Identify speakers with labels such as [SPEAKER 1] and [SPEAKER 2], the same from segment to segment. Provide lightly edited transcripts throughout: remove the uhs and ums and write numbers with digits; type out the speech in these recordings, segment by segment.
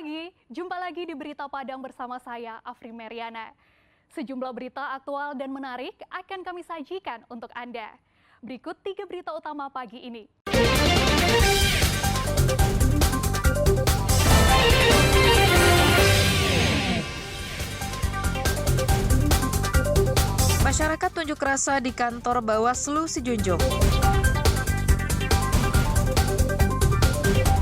[SPEAKER 1] pagi, jumpa lagi di Berita Padang bersama saya, Afri Meriana. Sejumlah berita aktual dan menarik akan kami sajikan untuk Anda. Berikut 3 berita utama pagi ini.
[SPEAKER 2] Masyarakat tunjuk rasa di kantor Bawaslu Sijunjung.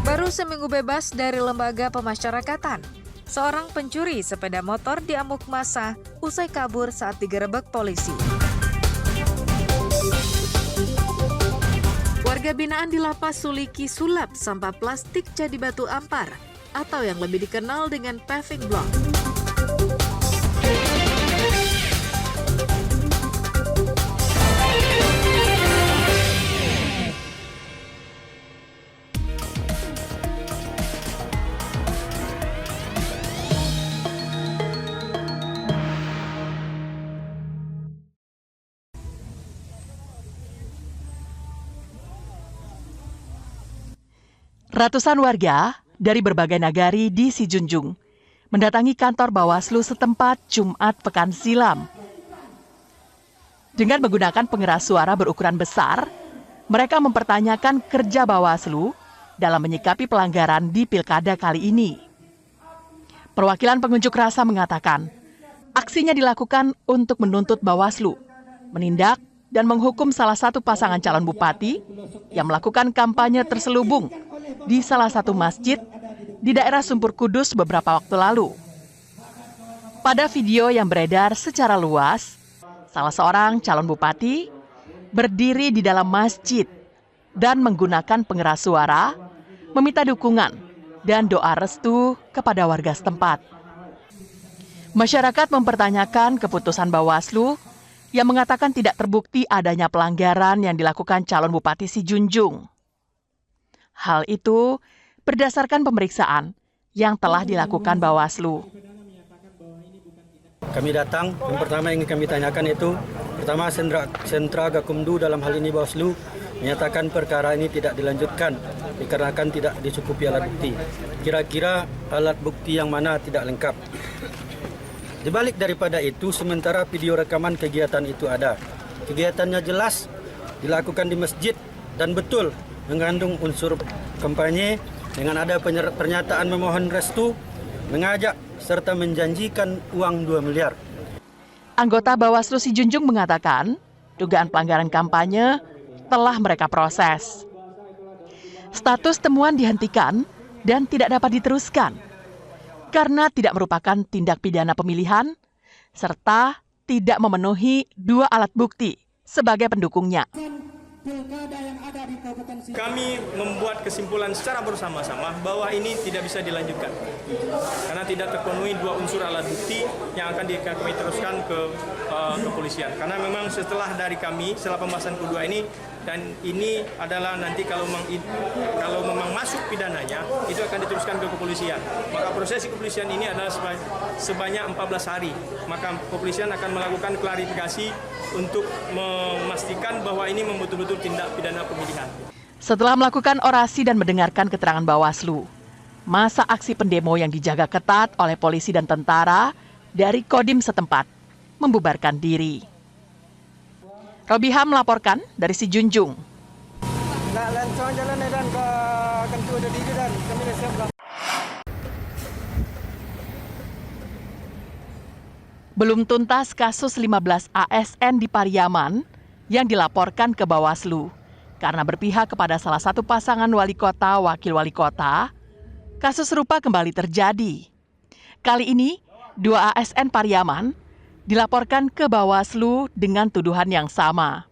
[SPEAKER 2] Baru seminggu bebas dari lembaga pemasyarakatan, seorang pencuri sepeda motor diamuk massa usai kabur saat digerebek polisi. Warga binaan di Lapas Suliki sulap sampah plastik jadi batu ampar atau yang lebih dikenal dengan paving block.
[SPEAKER 3] Ratusan warga dari berbagai nagari di Sijunjung mendatangi kantor Bawaslu setempat Jumat pekan silam. Dengan menggunakan pengeras suara berukuran besar, mereka mempertanyakan kerja Bawaslu dalam menyikapi pelanggaran di pilkada kali ini. Perwakilan pengunjuk rasa mengatakan, aksinya dilakukan untuk menuntut Bawaslu menindak dan menghukum salah satu pasangan calon bupati yang melakukan kampanye terselubung di salah satu masjid di daerah Sumpur Kudus beberapa waktu lalu. Pada video yang beredar secara luas, salah seorang calon bupati berdiri di dalam masjid dan menggunakan pengeras suara, meminta dukungan dan doa restu kepada warga setempat. Masyarakat mempertanyakan keputusan Bawaslu yang mengatakan tidak terbukti adanya pelanggaran yang dilakukan calon bupati Sijunjung. Hal itu berdasarkan pemeriksaan yang telah dilakukan Bawaslu.
[SPEAKER 4] Kami datang, yang pertama yang kami tanyakan itu, pertama sentra Gakumdu dalam hal ini Bawaslu menyatakan perkara ini tidak dilanjutkan dikarenakan tidak dicukupi alat bukti. Kira-kira alat bukti yang mana tidak lengkap. Di balik daripada itu, sementara video rekaman kegiatan itu ada. Kegiatannya jelas dilakukan di masjid dan betul mengandung unsur kampanye dengan ada pernyataan memohon restu, mengajak serta menjanjikan uang 2 miliar.
[SPEAKER 3] Anggota Bawaslu Sijunjung mengatakan, dugaan pelanggaran kampanye telah mereka proses. Status temuan dihentikan dan tidak dapat diteruskan karena tidak merupakan tindak pidana pemilihan serta tidak memenuhi 2 alat bukti sebagai pendukungnya.
[SPEAKER 5] Kami membuat kesimpulan secara bersama-sama bahwa ini tidak bisa dilanjutkan karena tidak terpenuhi 2 unsur alat bukti yang akan kami teruskan ke kepolisian. Karena memang setelah pembahasan kedua ini, dan ini adalah nanti kalau memang masuk pidananya itu akan diteruskan ke kepolisian. Maka proses kepolisian ini adalah sebanyak 14 hari. Maka kepolisian akan melakukan klarifikasi untuk memastikan bahwa ini betul-betul tindak pidana pemilihan.
[SPEAKER 3] Setelah melakukan orasi dan mendengarkan keterangan Bawaslu, masa aksi pendemo yang dijaga ketat oleh polisi dan tentara dari Kodim setempat membubarkan diri. Robiham melaporkan dari Sijunjung. Belum tuntas kasus 15 ASN di Pariaman yang dilaporkan ke Bawaslu karena berpihak kepada salah satu pasangan wali kota wakil wali kota, kasus serupa kembali terjadi. Kali ini, 2 ASN Pariaman dilaporkan ke Bawaslu dengan tuduhan yang sama.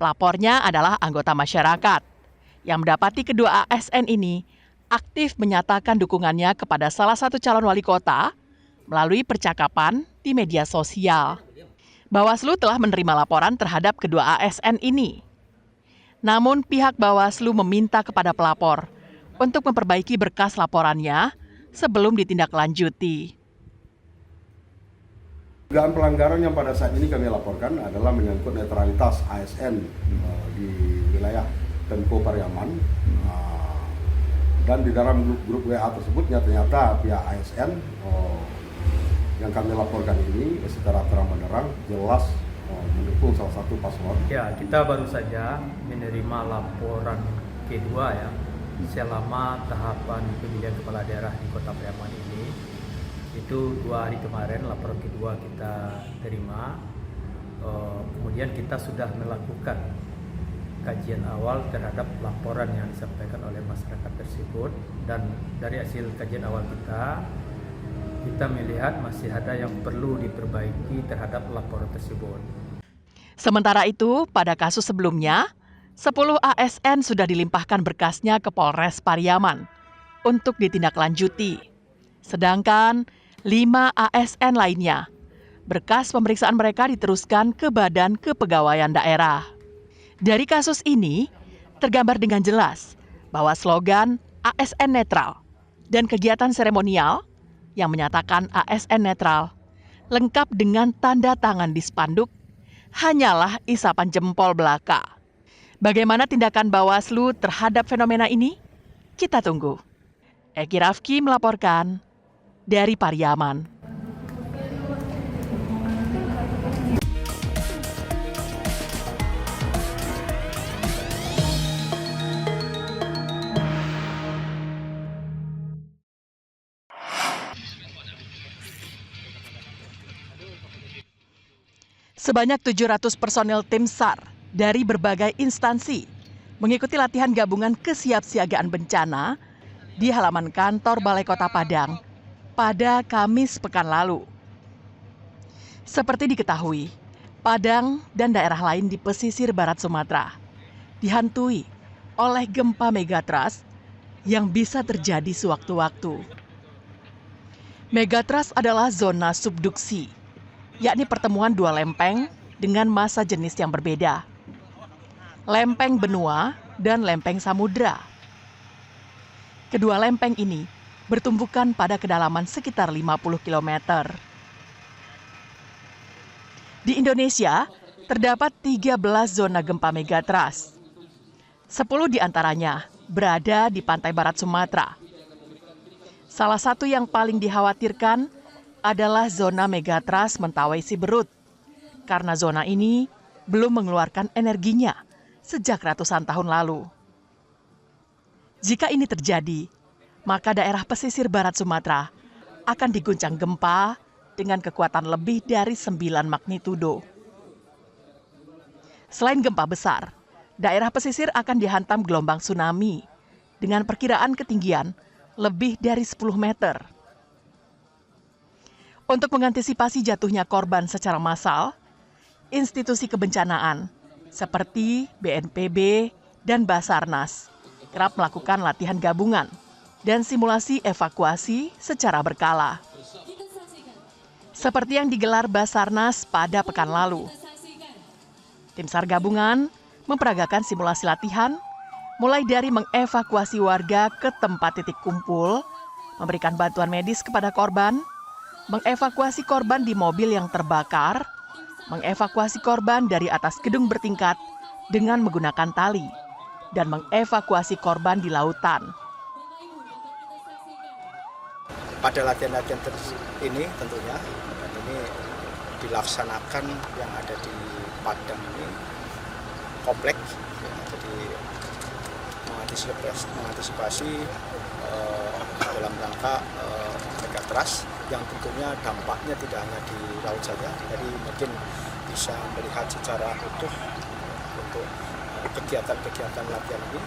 [SPEAKER 3] Pelapornya adalah anggota masyarakat yang mendapati kedua ASN ini aktif menyatakan dukungannya kepada salah satu calon wali kota melalui percakapan di media sosial. Bawaslu telah menerima laporan terhadap kedua ASN ini. Namun pihak Bawaslu meminta kepada pelapor untuk memperbaiki berkas laporannya sebelum ditindaklanjuti.
[SPEAKER 6] Dugaan pelanggaran yang pada saat ini kami laporkan adalah menyangkut netralitas ASN di wilayah Pemko Pariaman Dan di dalam grup WA tersebut ternyata pihak ASN yang kami laporkan ini secara terang-benderang jelas mendukung salah satu paslon.
[SPEAKER 7] Ya, kita baru saja menerima laporan kedua ya selama tahapan pemilihan kepala daerah di Kota Pariaman ini. Itu 2 hari kemarin laporan kedua kita terima. Kemudian kita sudah melakukan kajian awal terhadap laporan yang disampaikan oleh masyarakat tersebut, dan dari hasil kajian awal kita melihat masih ada yang perlu diperbaiki terhadap laporan tersebut.
[SPEAKER 3] Sementara itu, pada kasus sebelumnya, 10 ASN sudah dilimpahkan berkasnya ke Polres Pariaman untuk ditindaklanjuti. Sedangkan 5 ASN lainnya, berkas pemeriksaan mereka diteruskan ke Badan Kepegawaian Daerah. Dari kasus ini, tergambar dengan jelas bahwa slogan ASN netral dan kegiatan seremonial yang menyatakan ASN netral lengkap dengan tanda tangan di spanduk hanyalah isapan jempol belaka. Bagaimana tindakan Bawaslu terhadap fenomena ini? Kita tunggu. Eki Rafki melaporkan dari Pariaman. Sebanyak 700 personil tim SAR dari berbagai instansi mengikuti latihan gabungan kesiapsiagaan bencana di halaman kantor Balai Kota Padang pada Kamis pekan lalu. Seperti diketahui, Padang dan daerah lain di pesisir barat Sumatera dihantui oleh gempa megatrust yang bisa terjadi sewaktu-waktu. Megatrust adalah zona subduksi, yakni pertemuan 2 lempeng dengan massa jenis yang berbeda. Lempeng benua dan lempeng samudra. Kedua lempeng ini bertumbukan pada kedalaman sekitar 50 km. Di Indonesia, terdapat 13 zona gempa megatrust. 10 diantaranya berada di pantai barat Sumatera. Salah satu yang paling dikhawatirkan adalah zona megatrust Mentawai Siberut, karena zona ini belum mengeluarkan energinya sejak ratusan tahun lalu. Jika ini terjadi, maka daerah pesisir barat Sumatera akan diguncang gempa dengan kekuatan lebih dari 9 magnitudo. Selain gempa besar, daerah pesisir akan dihantam gelombang tsunami dengan perkiraan ketinggian lebih dari 10 meter. Untuk mengantisipasi jatuhnya korban secara massal, institusi kebencanaan seperti BNPB dan Basarnas kerap melakukan latihan gabungan dan simulasi evakuasi secara berkala. Seperti yang digelar Basarnas pada pekan lalu. Tim SAR gabungan memperagakan simulasi latihan mulai dari mengevakuasi warga ke tempat titik kumpul, memberikan bantuan medis kepada korban, mengevakuasi korban di mobil yang terbakar, mengevakuasi korban dari atas gedung bertingkat dengan menggunakan tali, dan mengevakuasi korban di lautan.
[SPEAKER 8] Pada latihan-latihan ini tentunya, dan ini dilaksanakan yang ada di Padang ini kompleks, ya, jadi mengantisipasi dalam rangka megatrust yang tentunya dampaknya tidak hanya di laut saja, jadi mungkin bisa melihat secara utuh untuk kegiatan-kegiatan latihan ini.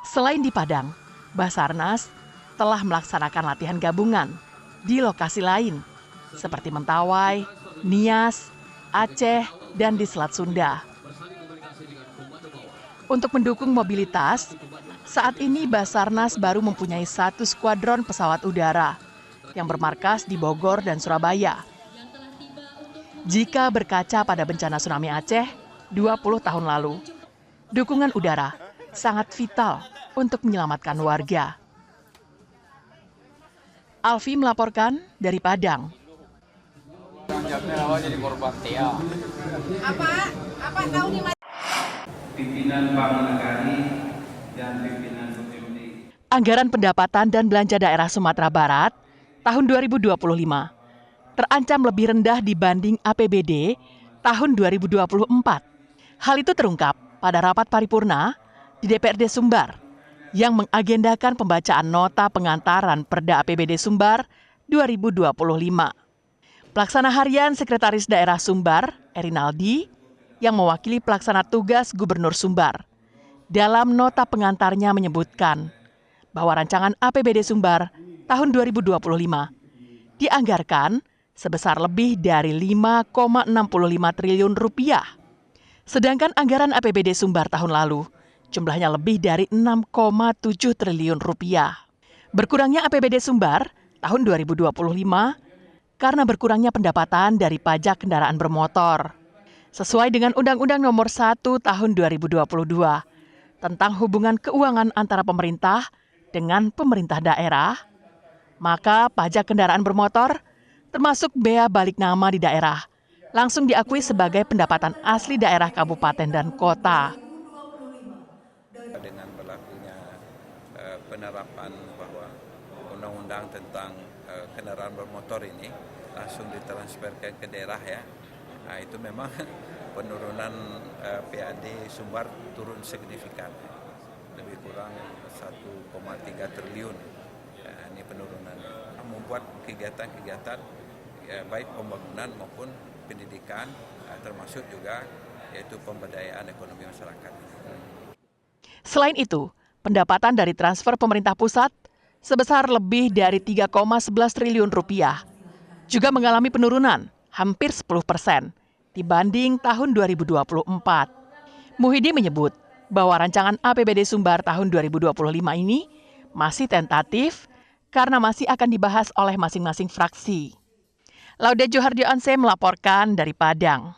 [SPEAKER 3] Selain di Padang, Basarnas telah melaksanakan latihan gabungan di lokasi lain seperti Mentawai, Nias, Aceh, dan di Selat Sunda. Untuk mendukung mobilitas, saat ini Basarnas baru mempunyai 1 skuadron pesawat udara yang bermarkas di Bogor dan Surabaya. Jika berkaca pada bencana tsunami Aceh 20 tahun lalu, dukungan udara sangat vital untuk menyelamatkan warga. Alfi melaporkan dari Padang.
[SPEAKER 9] Pimpinan Bank Negara dan pimpinan BPMD.
[SPEAKER 3] Anggaran pendapatan dan belanja daerah Sumatera Barat tahun 2025 terancam lebih rendah dibanding APBD tahun 2024. Hal itu terungkap pada rapat paripurna di DPRD Sumbar yang mengagendakan pembacaan nota pengantaran Perda APBD Sumbar 2025. Pelaksana harian Sekretaris Daerah Sumbar, Erinaldi, yang mewakili pelaksana tugas Gubernur Sumbar, dalam nota pengantarnya menyebutkan bahwa rancangan APBD Sumbar tahun 2025 dianggarkan sebesar lebih dari 5,65 triliun rupiah. Sedangkan anggaran APBD Sumbar tahun lalu jumlahnya lebih dari 6,7 triliun rupiah. Berkurangnya APBD Sumbar tahun 2025 karena berkurangnya pendapatan dari pajak kendaraan bermotor. Sesuai dengan Undang-Undang Nomor 1 Tahun 2022 tentang hubungan keuangan antara pemerintah dengan pemerintah daerah, maka pajak kendaraan bermotor termasuk bea balik nama di daerah langsung diakui sebagai pendapatan asli daerah kabupaten dan kota.
[SPEAKER 9] Dengan berlakunya penerapan bahwa undang-undang tentang kendaraan bermotor ini langsung ditransferkan ke daerah ya, nah, itu memang penurunan PAD Sumbar turun signifikan, lebih kurang 1,3 triliun. Ya, ini penurunan membuat kegiatan-kegiatan ya, baik pembangunan maupun pendidikan, termasuk juga yaitu pemberdayaan ekonomi masyarakat.
[SPEAKER 3] Selain itu, pendapatan dari transfer pemerintah pusat sebesar lebih dari 3,11 triliun rupiah juga mengalami penurunan hampir 10% dibanding tahun 2024. Muhyiddin menyebut bahwa rancangan APBD Sumbar tahun 2025 ini masih tentatif karena masih akan dibahas oleh masing-masing fraksi. Laude Johardi Onse melaporkan dari Padang.